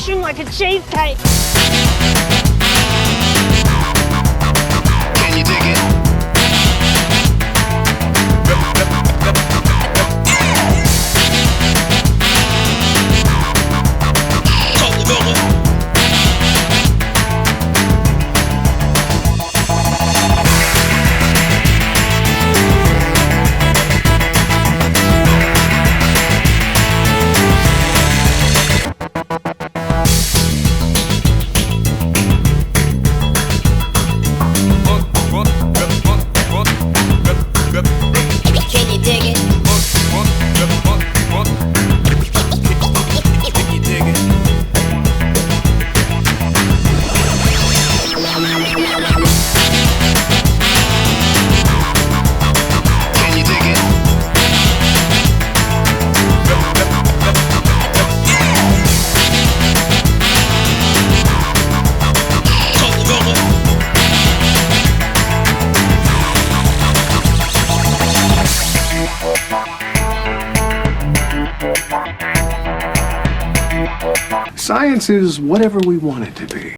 mushroom like a cheesecake. Can you dig it? Can you dig it? Science is whatever we want it to be.